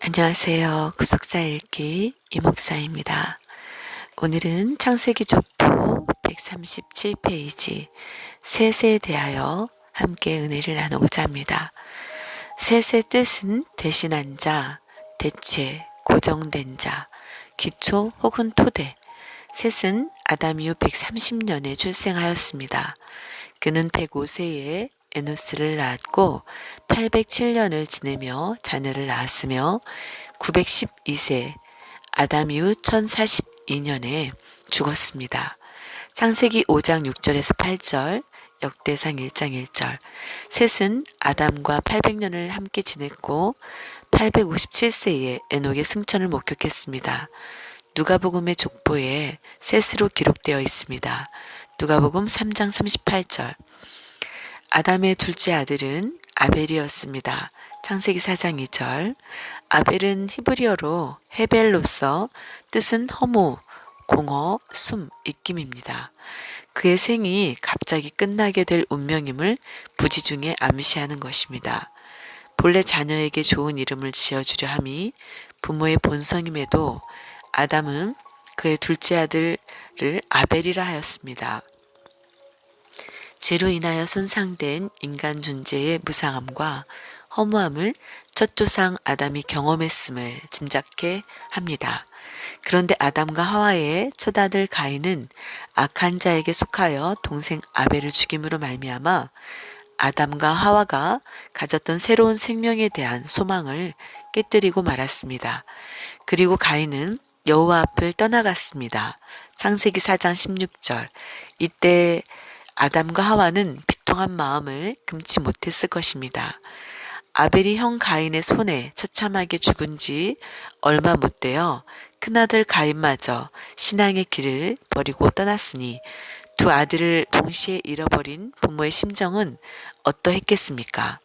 안녕하세요. 구속사 읽기 이목사입니다. 오늘은 창세기 족보 137페이지 셋에 대하여 함께 은혜를 나누고자 합니다. 셋의 뜻은 대신한 자, 대체, 고정된 자, 기초 혹은 토대. 셋은 아담 이후 130년에 출생하였습니다. 그는 105세에 에노스를 낳았고 807년을 지내며 자녀를 낳았으며 912세 아담 이후 1042년에 죽었습니다. 창세기 5장 6절에서 8절, 역대상 1장 1절. 셋은 아담과 800년을 함께 지냈고 857세에 에녹의 승천을 목격했습니다. 누가복음의 족보에 셋으로 기록되어 있습니다. 누가복음 3장 38절. 아담의 둘째 아들은 아벨이었습니다. 창세기 4장 2절. 아벨은 히브리어로 헤벨로서 뜻은 허무, 공허, 숨, 입김입니다. 그의 생이 갑자기 끝나게 될 운명임을 부지중에 암시하는 것입니다. 본래 자녀에게 좋은 이름을 지어주려 함이 부모의 본성임에도 아담은 그의 둘째 아들을 아벨이라 하였습니다. 죄로 인하여 손상된 인간 존재의 무상함과 허무함을 첫 조상 아담이 경험했음을 짐작해 합니다. 그런데 아담과 하와의 첫 아들 가인은 악한 자에게 속하여 동생 아벨을 죽임으로 말미암아 아담과 하와가 가졌던 새로운 생명에 대한 소망을 깨뜨리고 말았습니다. 그리고 가인은 여호와 앞을 떠나갔습니다. 창세기 4장 16절. 이때 아담과 하와는 비통한 마음을 금치 못했을 것입니다. 아벨이 형 가인의 손에 처참하게 죽은 지 얼마 못 되어 큰아들 가인마저 신앙의 길을 버리고 떠났으니 두 아들을 동시에 잃어버린 부모의 심정은 어떠했겠습니까?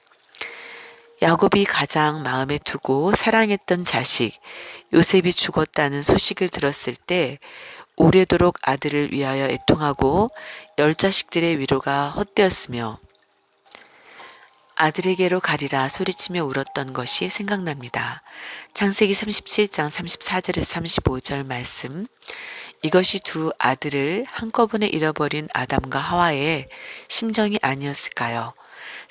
야곱이 가장 마음에 두고 사랑했던 자식 요셉이 죽었다는 소식을 들었을 때 오래도록 아들을 위하여 애통하고 10자식들의 위로가 헛되었으며 아들에게로 가리라 소리치며 울었던 것이 생각납니다. 창세기 37장 34절에서 35절 말씀. 이것이 두 아들을 한꺼번에 잃어버린 아담과 하와의 심정이 아니었을까요?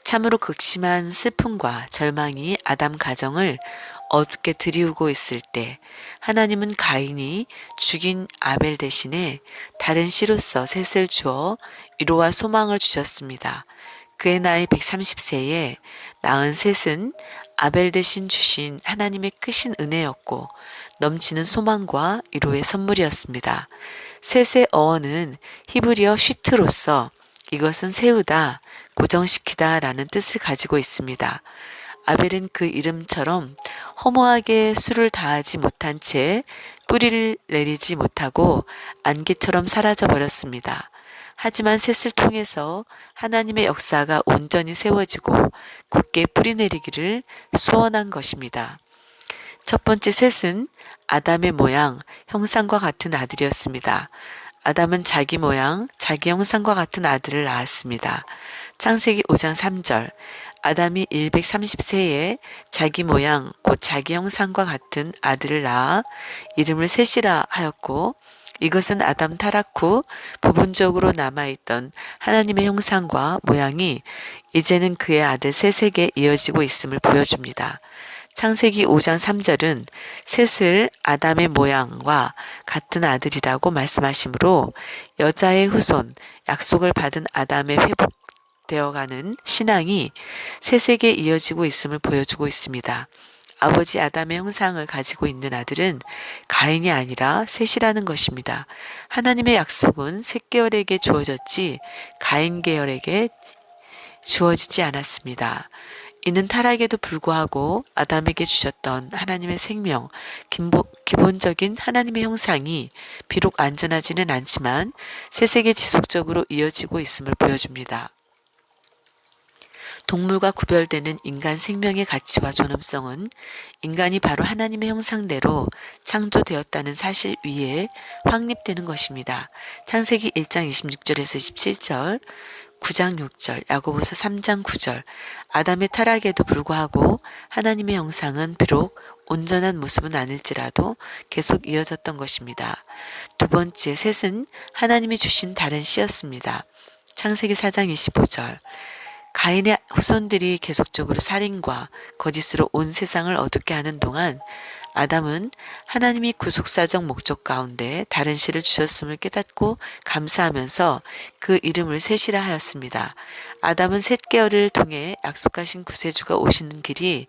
참으로 극심한 슬픔과 절망이 아담 가정을 어둡게 드리우고 있을 때 하나님은 가인이 죽인 아벨 대신에 다른 씨로서 셋을 주어 위로와 소망을 주셨습니다. 그의 나이 130세에 낳은 셋은 아벨 대신 주신 하나님의 크신 은혜였고 넘치는 소망과 위로의 선물이었습니다. 셋의 어원은 히브리어 슈트로서 이것은 세우다, 고정시키다 라는 뜻을 가지고 있습니다. 아벨은 그 이름처럼 허무하게 수를 다하지 못한 채 뿌리를 내리지 못하고 안개처럼 사라져 버렸습니다. 하지만 셋을 통해서 하나님의 역사가 온전히 세워지고 굳게 뿌리내리기를 소원한 것입니다. 첫 번째 셋은 아담의 모양, 형상과 같은 아들이었습니다. 아담은 자기 모양, 자기 형상과 같은 아들을 낳았습니다. 창세기 5장 3절. 아담이 130세에 자기 모양, 곧 자기 형상과 같은 아들을 낳아 이름을 셋이라 하였고 이것은 아담 타락 후 부분적으로 남아있던 하나님의 형상과 모양이 이제는 그의 아들 셋에게 이어지고 있음을 보여줍니다. 창세기 5장 3절은 셋을 아담의 모양과 같은 아들이라고 말씀하시므로 여자의 후손, 약속을 받은 아담의 회복되어가는 신앙이 셋에게 이어지고 있음을 보여주고 있습니다. 아버지 아담의 형상을 가지고 있는 아들은 가인이 아니라 셋이라는 것입니다. 하나님의 약속은 셋 계열에게 주어졌지 가인 계열에게 주어지지 않았습니다. 이는 타락에도 불구하고 아담에게 주셨던 하나님의 생명, 기본적인 하나님의 형상이 비록 안전하지는 않지만 셋에게 지속적으로 이어지고 있음을 보여줍니다. 동물과 구별되는 인간 생명의 가치와 존엄성은 인간이 바로 하나님의 형상대로 창조되었다는 사실 위에 확립되는 것입니다. 창세기 1장 26절에서 27절. 9장 6절, 야고보서 3장 9절. 아담의 타락에도 불구하고 하나님의 형상은 비록 온전한 모습은 아닐지라도 계속 이어졌던 것입니다. 두 번째, 셋은 하나님이 주신 다른 씨였습니다. 창세기 4장 25절. 가인의 후손들이 계속적으로 살인과 거짓으로 온 세상을 어둡게 하는 동안 아담은 하나님이 구속사적 목적 가운데 다른 씨를 주셨음을 깨닫고 감사하면서 그 이름을 셋이라 하였습니다. 아담은 셋 계열을 통해 약속하신 구세주가 오시는 길이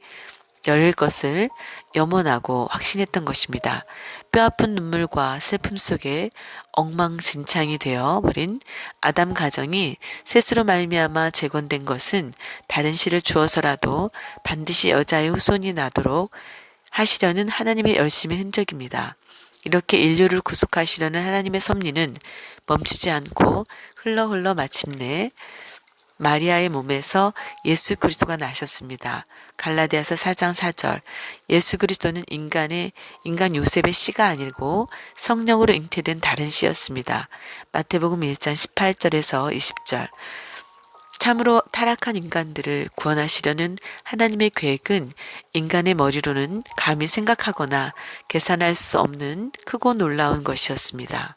열릴 것을 염원하고 확신했던 것입니다. 뼈아픈 눈물과 슬픔 속에 엉망진창이 되어버린 아담 가정이 셋으로 말미암아 재건된 것은 다른 씨를 주어서라도 반드시 여자의 후손이 나도록 하시려는 하나님의 열심의 흔적입니다. 이렇게 인류를 구속하시려는 하나님의 섭리는 멈추지 않고 흘러 마침내 마리아의 몸에서 예수 그리스도가 나셨습니다. 갈라디아서 4장 4절. 예수 그리스도는 인간 요셉의 씨가 아니고 성령으로 잉태된 다른 씨였습니다. 마태복음 1장 18절에서 20절. 참으로 타락한 인간들을 구원하시려는 하나님의 계획은 인간의 머리로는 감히 생각하거나 계산할 수 없는 크고 놀라운 것이었습니다.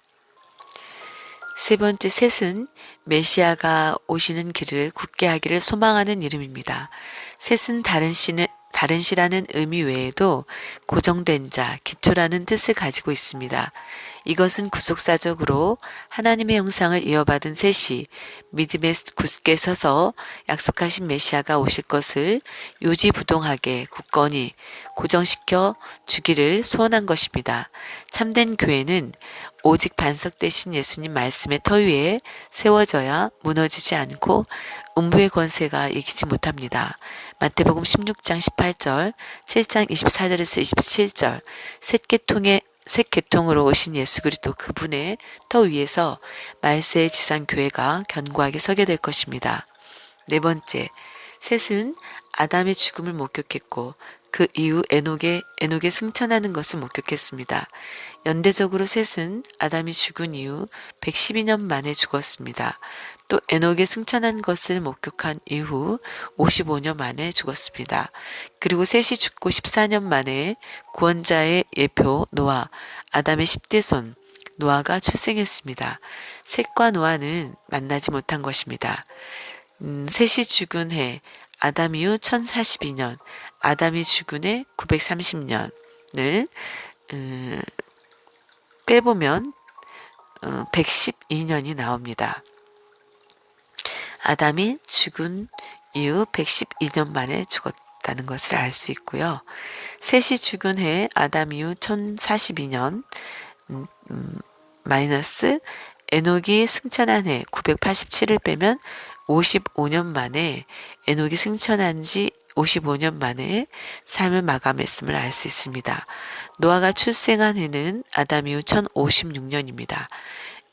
세 번째, 셋은 메시아가 오시는 길을 굳게 하기를 소망하는 이름입니다. 셋은 다른 시라는 의미 외에도 고정된 자, 기초라는 뜻을 가지고 있습니다. 이것은 구속사적으로 하나님의 형상을 이어받은 셋이 믿음에 굳게 서서 약속하신 메시아가 오실 것을 요지부동하게 굳건히 고정시켜 주기를 소원한 것입니다. 참된 교회는 오직 반석되신 예수님 말씀의 터 위에 세워져야 무너지지 않고 음부의 권세가 이기지 못합니다. 마태복음 16장 18절, 7장 24절에서 27절, 셋 계통으로 오신 예수 그리스도 그분의 터 위에서 말세의 지상교회가 견고하게 서게 될 것입니다. 네 번째, 셋은 아담의 죽음을 목격했고 그 이후 에녹의 승천하는 것을 목격했습니다. 연대적으로 셋은 아담이 죽은 이후 112년 만에 죽었습니다. 또 에녹의 승천한 것을 목격한 이후 55년 만에 죽었습니다. 그리고 셋이 죽고 14년 만에 구원자의 예표 노아, 아담의 10대 손 노아가 출생했습니다. 셋과 노아는 만나지 못한 것입니다. 셋이 죽은 해 아담 이후 1042년, 아담이 죽은 해 930년을 빼보면 112년이 나옵니다. 아담이 죽은 이후 112년 만에 죽었다는 것을 알 수 있고요. 셋이 죽은 해 아담 이후 1042년 마이너스 에녹이 승천한 해 987을 빼면 55년 만에 에녹이 승천한 지 55년 만에 삶을 마감했음을 알 수 있습니다. 노아가 출생한 해는 아담 이후 1056년입니다.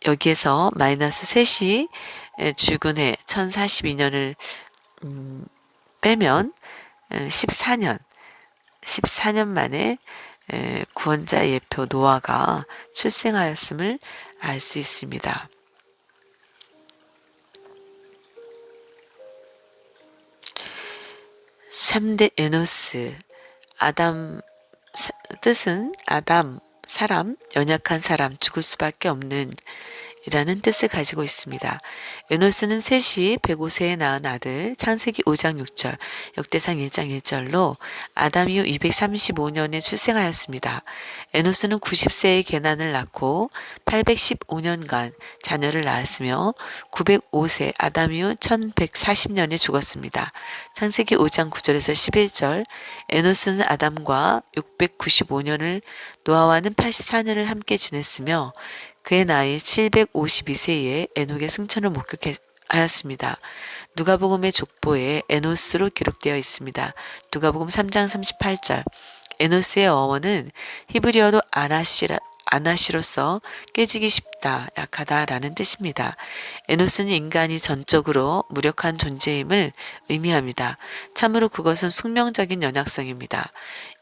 여기에서 마이너스 셋이 죽은 해 1042년을 빼면 14년 만에 구원자 예표 노아가 출생하였음을 알 수 있습니다. (3대) 에노스 뜻은 아담, 사람, 연약한 사람, 죽을 수밖에 없는 이라는 뜻을 가지고 있습니다. 에노스는 셋이 105세에 낳은 아들 창세기 5장 6절, 역대상 1장 1절로 아담 이후 235년에 출생하였습니다. 에노스는 90세의 계난을 낳고 815년간 자녀를 낳았으며 905세 아담 이후 1140년에 죽었습니다. 창세기 5장 9절에서 11절, 에노스는 아담과 695년을 노아와는 84년을 함께 지냈으며 그의 나이 752세에 에녹의 승천을 목격하였습니다. 누가복음의 족보에 에노스로 기록되어 있습니다. 누가복음 3장 38절. 에노스의 어원은 히브리어로 아나시로서 깨지기 쉽다, 약하다 라는 뜻입니다. 에노스는 인간이 전적으로 무력한 존재임을 의미합니다. 참으로 그것은 숙명적인 연약성입니다.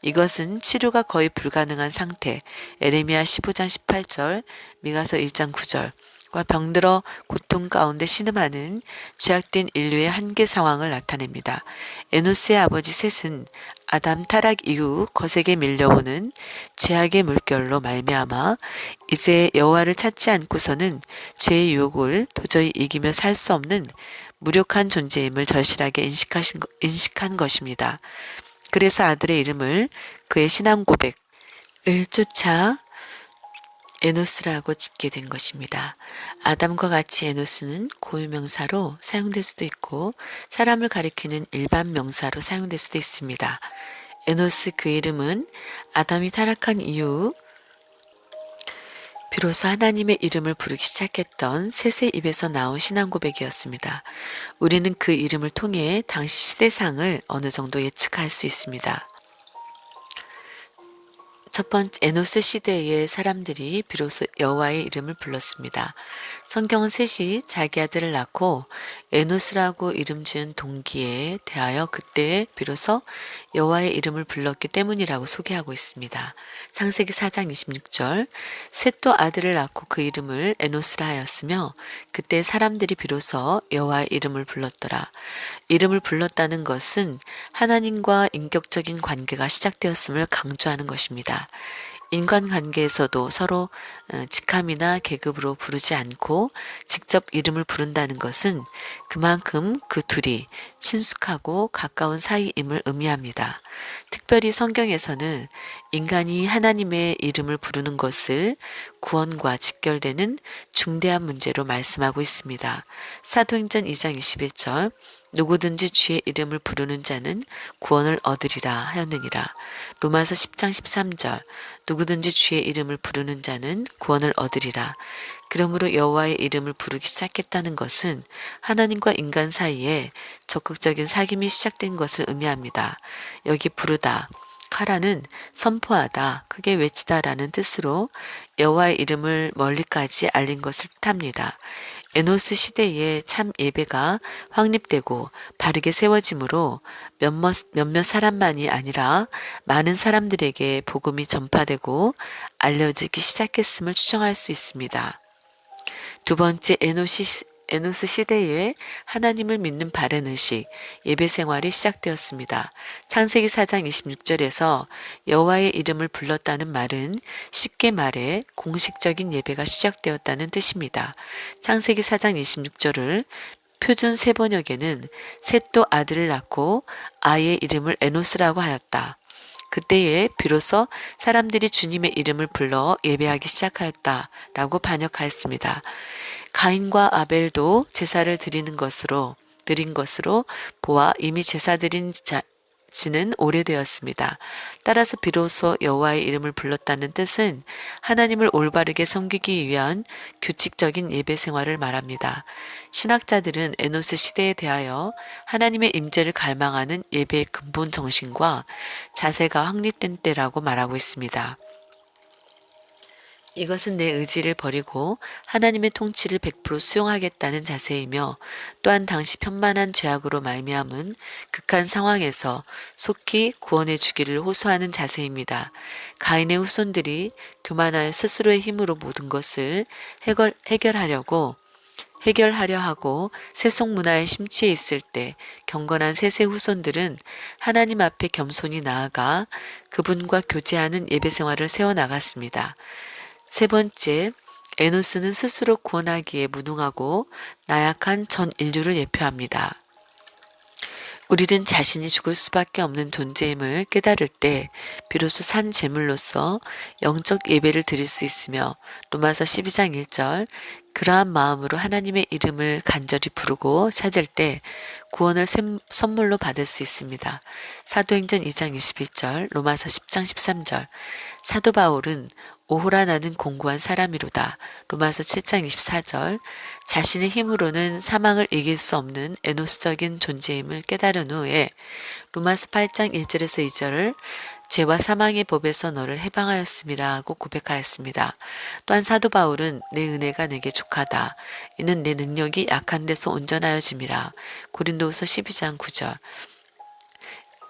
이것은 치료가 거의 불가능한 상태, 에레미야 15장 18절, 미가서 1장 9절, 병들어 고통 가운데 신음하는 죄악된 인류의 한계 상황을 나타냅니다. 에노스의 아버지 셋은 아담 타락 이후 거세게 밀려오는 죄악의 물결로 말미암아 이제 여호와를 찾지 않고서는 죄의 유혹을 도저히 이기며 살 수 없는 무력한 존재임을 절실하게 인식한 것입니다. 그래서 아들의 이름을 그의 신앙 고백을 쫓아 에노스라고 짓게 된 것입니다. 아담과 같이 에노스는 고유명사로 사용될 수도 있고 사람을 가리키는 일반 명사로 사용될 수도 있습니다. 에노스 그 이름은 아담이 타락한 이후 비로소 하나님의 이름을 부르기 시작했던 셋의 입에서 나온 신앙 고백이었습니다. 우리는 그 이름을 통해 당시 시대상을 어느 정도 예측할 수 있습니다. 첫 번째, 에노스 시대의 사람들이 비로소 여호와의 이름을 불렀습니다. 성경은 셋이 자기 아들을 낳고 에노스라고 이름 지은 동기에 대하여 그때 비로소 여호와의 이름을 불렀기 때문이라고 소개하고 있습니다. 창세기 4장 26절, 셋도 아들을 낳고 그 이름을 에노스라 하였으며 그때 사람들이 비로소 여호와의 이름을 불렀더라. 이름을 불렀다는 것은 하나님과 인격적인 관계가 시작되었음을 강조하는 것입니다. 인간관계에서도 서로 직함이나 계급으로 부르지 않고 직접 이름을 부른다는 것은 그만큼 그 둘이 친숙하고 가까운 사이임을 의미합니다. 특별히 성경에서는 인간이 하나님의 이름을 부르는 것을 구원과 직결되는 중대한 문제로 말씀하고 있습니다. 사도행전 2장 21절, 누구든지 주의 이름을 부르는 자는 구원을 얻으리라 하였느니라. 로마서 10장 13절, 누구든지 주의 이름을 부르는 자는 구원을 얻으리라. 그러므로 여호와의 이름을 부르기 시작했다는 것은 하나님과 인간 사이에 적극적인 사귐이 시작된 것을 의미합니다. 여기 부르다, 카라는 선포하다, 크게 외치다라는 뜻으로 여호와의 이름을 멀리까지 알린 것을 뜻합니다. 에노스 시대에 참 예배가 확립되고 바르게 세워지므로 몇몇 사람만이 아니라 많은 사람들에게 복음이 전파되고 알려지기 시작했음을 추정할 수 있습니다. 두 번째, 에노스 시대에 하나님을 믿는 바른 의식, 예배 생활이 시작되었습니다. 창세기 4장 26절에서 여호와의 이름을 불렀다는 말은 쉽게 말해 공식적인 예배가 시작되었다는 뜻입니다. 창세기 4장 26절을 표준 세번역에는 셋도 아들을 낳고 아이의 이름을 에노스라고 하였다. 그때에 비로소 사람들이 주님의 이름을 불러 예배하기 시작하였다라고 번역하였습니다. 가인과 아벨도 제사를 드린 것으로 보아 이미 제사 드린 지는 오래되었습니다. 따라서 비로소 여호와의 이름을 불렀다는 뜻은 하나님을 올바르게 섬기기 위한 규칙적인 예배 생활을 말합니다. 신학자들은 에노스 시대에 대하여 하나님의 임재를 갈망하는 예배의 근본 정신과 자세가 확립된 때라고 말하고 있습니다. 이것은 내 의지를 버리고 하나님의 통치를 100% 수용하겠다는 자세이며 또한 당시 편만한 죄악으로 말미암은 극한 상황에서 속히 구원해 주기를 호소하는 자세입니다. 가인의 후손들이 교만하여 스스로의 힘으로 모든 것을 해결하려 하고 세속 문화에 심취해 있을 때 경건한 셋의 후손들은 하나님 앞에 겸손히 나아가 그분과 교제하는 예배 생활을 세워나갔습니다. 세 번째, 에노스는 스스로 구원하기에 무능하고 나약한 전 인류를 예표합니다. 우리는 자신이 죽을 수밖에 없는 존재임을 깨달을 때 비로소 산 제물로서 영적 예배를 드릴 수 있으며 로마서 12장 1절, 그러한 마음으로 하나님의 이름을 간절히 부르고 찾을 때 구원을 선물로 받을 수 있습니다. 사도행전 2장 21절, 로마서 10장 13절, 사도 바울은 오호라 나는 공고한 사람이로다. 로마서 7장 24절, 자신의 힘으로는 사망을 이길 수 없는 에노스적인 존재임을 깨달은 후에 로마서 8장 1절에서 2절을 죄와 사망의 법에서 너를 해방하였음이라 하고 고백하였습니다. 또한 사도 바울은 내 은혜가 내게 족하다. 이는 내 능력이 약한 데서 온전하여짐이라. 고린도후서 12장 9절.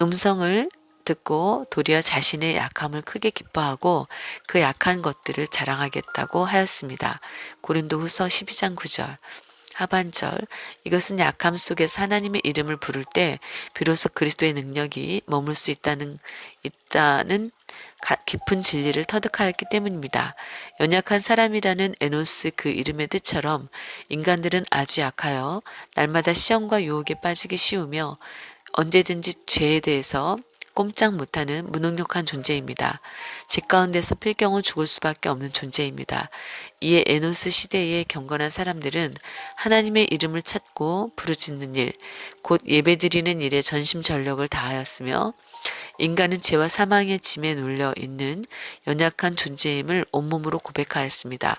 음성을 듣고 도리어 자신의 약함을 크게 기뻐하고 그 약한 것들을 자랑하겠다고 하였습니다. 고린도후서 12장 9절. 하반절. 이것은 약함 속에서 하나님의 이름을 부를 때 비로소 그리스도의 능력이 머물 수 있다는 깊은 진리를 터득하였기 때문입니다. 연약한 사람이라는 에노스 그 이름의 뜻처럼 인간들은 아주 약하여 날마다 시험과 유혹에 빠지기 쉬우며 언제든지 죄에 대해서 꼼짝 못하는 무능력한 존재입니다. 죄 가운데서 필경은 죽을 수밖에 없는 존재입니다. 이에 에노스 시대의 경건한 사람들은 하나님의 이름을 찾고 부르짖는 일, 곧 예배드리는 일에 전심전력을 다하였으며 인간은 죄와 사망의 짐에 눌려 있는 연약한 존재임을 온몸으로 고백하였습니다.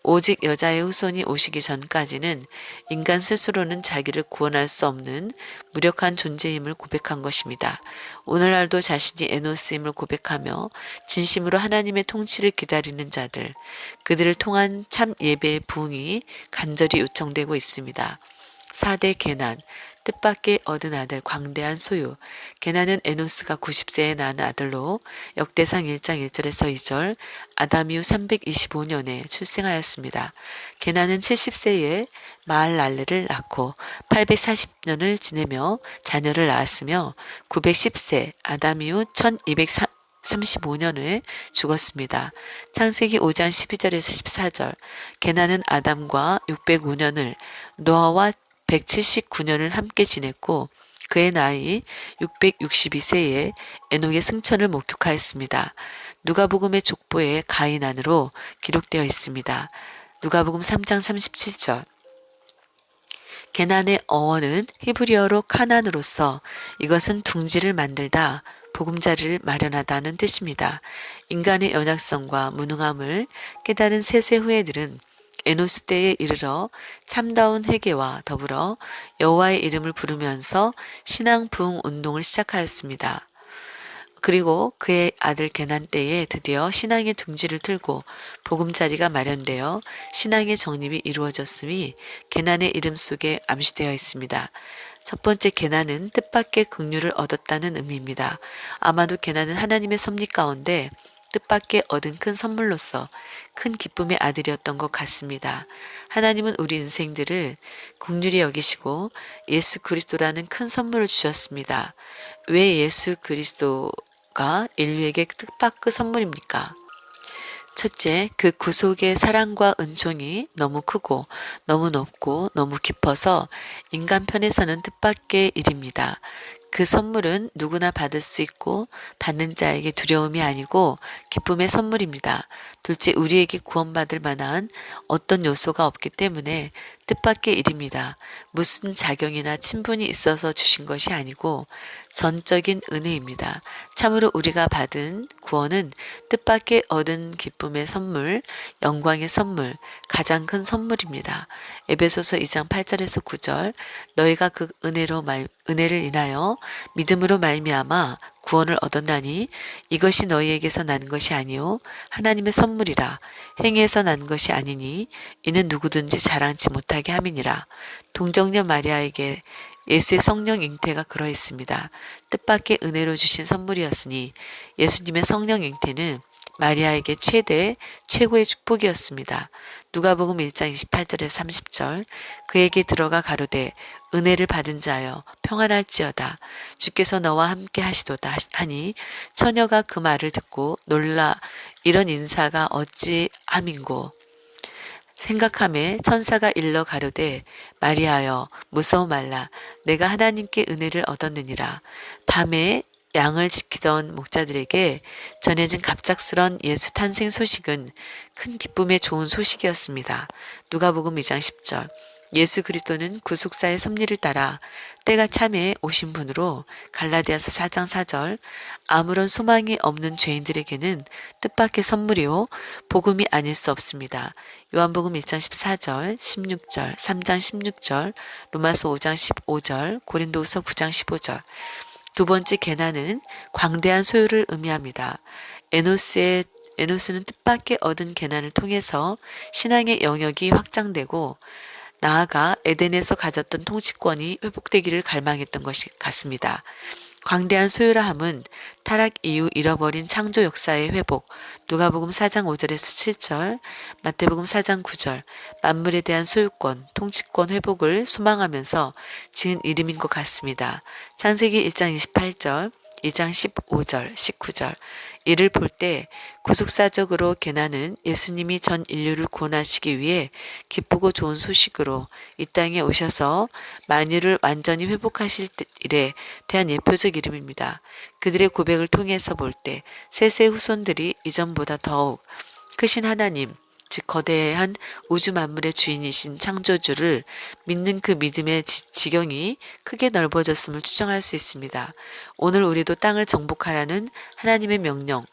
오직 여자의 후손이 오시기 전까지는 인간 스스로는 자기를 구원할 수 없는 무력한 존재임을 고백한 것입니다. 오늘날도 자신이 에노스임을 고백하며 진심으로 하나님의 통치를 기다리는 자들, 그들을 통한 참 예배의 부흥이 간절히 요청되고 있습니다. 4대 계난, 뜻밖의 얻은 아들 광대한 소유. 게나는 에노스가 90세에 낳은 아들로 역대상 1장 1절에서 2절 아담 이후 325년에 출생하였습니다. 게나는 70세에 마할랄레를 낳고 840년을 지내며 자녀를 낳았으며 910세 아담 이후 1235년에 죽었습니다. 창세기 5장 12절에서 14절 게나는 아담과 605년을 노아와 179년을 함께 지냈고 그의 나이 662세에 에녹의 승천을 목격하였습니다. 누가복음의 족보에 가인 안으로 기록되어 있습니다. 누가복음 3장 37절 게난의 어원은 히브리어로 카난으로서 이것은 둥지를 만들다 보금자리를 마련하다는 뜻입니다. 인간의 연약성과 무능함을 깨달은 세세 후예들은 에노스 때에 이르러 참다운 회개와 더불어 여호와의 이름을 부르면서 신앙 부흥 운동을 시작하였습니다. 그리고 그의 아들 게난 때에 드디어 신앙의 둥지를 틀고 보금자리가 마련되어 신앙의 정립이 이루어졌음이 게난의 이름 속에 암시되어 있습니다. 첫 번째 게난은 뜻밖의 긍휼을 얻었다는 의미입니다. 아마도 게난은 하나님의 섭리 가운데 뜻밖의 얻은 큰 선물로서 큰 기쁨의 아들이었던 것 같습니다. 하나님은 우리 인생들을 긍휼히 여기시고 예수 그리스도라는 큰 선물을 주셨습니다. 왜 예수 그리스도가 인류에게 뜻밖의 선물입니까? 첫째, 그 구속의 사랑과 은총이 너무 크고 너무 높고 너무 깊어서 인간 편에서는 뜻밖의 일입니다. 그 선물은 누구나 받을 수 있고 받는 자에게 두려움이 아니고 기쁨의 선물입니다. 둘째, 우리에게 구원받을 만한 어떤 요소가 없기 때문에 뜻밖의 일입니다. 무슨 자경이나 친분이 있어서 주신 것이 아니고 전적인 은혜입니다. 참으로 우리가 받은 구원은 뜻밖의 얻은 기쁨의 선물, 영광의 선물, 가장 큰 선물입니다. 에베소서 2장 8절에서 9절 너희가 그 은혜를 인하여 믿음으로 말미암아 구원을 얻었나니 이것이 너희에게서 난 것이 아니요 하나님의 선물이라 행위에서 난 것이 아니니 이는 누구든지 자랑치 못하게 함이니라. 동정녀 마리아에게 예수의 성령 잉태가 그러했습니다. 뜻밖의 은혜로 주신 선물이었으니 예수님의 성령 잉태는 마리아에게 최고의 축복이었습니다. 누가복음 1장 28절에서 30절 그에게 들어가 가로되 은혜를 받은 자여 평안할지어다 주께서 너와 함께 하시도다 하니 처녀가 그 말을 듣고 놀라 이런 인사가 어찌 함인고 생각함에 천사가 일러 가로되 마리아여 무서워 말라 내가 하나님께 은혜를 얻었느니라. 밤에 양을 지키던 목자들에게 전해진 갑작스런 예수 탄생 소식은 큰 기쁨의 좋은 소식이었습니다. 누가복음 2장 10절 예수 그리스도는 구속사의 섭리를 따라 때가 참에 오신 분으로 갈라디아서 4장 4절 아무런 소망이 없는 죄인들에게는 뜻밖의 선물이요 복음이 아닐 수 없습니다. 요한복음 1장 14절 16절 3장 16절 로마서 5장 15절 고린도후서 9장 15절 두 번째 게나는 광대한 소유를 의미합니다. 에노스는 뜻밖의 얻은 게난을 통해서 신앙의 영역이 확장되고 나아가 에덴에서 가졌던 통치권이 회복되기를 갈망했던 것이 같습니다. 광대한 소유라 함은 타락 이후 잃어버린 창조 역사의 회복, 누가복음 4장 5절에서 7절, 마태복음 4장 9절, 만물에 대한 소유권, 통치권 회복을 소망하면서 지은 이름인 것 같습니다. 창세기 1장 28절, 2장 15절, 19절 이를 볼 때 구속사적으로 개나는 예수님이 전 인류를 구원하시기 위해 기쁘고 좋은 소식으로 이 땅에 오셔서 만유를 완전히 회복하실 일에 대한 예표적 이름입니다. 그들의 고백을 통해서 볼 때 셋의 후손들이 이전보다 더욱 크신 하나님, 즉 거대한 우주 만물의 주인이신 창조주를 믿는 그 믿음의 지경이 크게 넓어졌음을 추정할 수 있습니다. 오늘 우리도 땅을 정복하라는 하나님의 명령,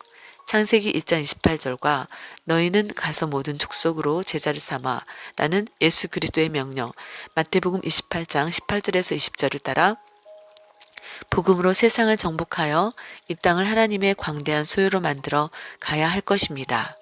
창세기 1장 28절과 너희는 가서 모든 족속으로 제자를 삼아 라는 예수 그리스도의 명령, 마태복음 28장 18절에서 20절을 따라 복음으로 세상을 정복하여 이 땅을 하나님의 광대한 소유로 만들어 가야 할 것입니다.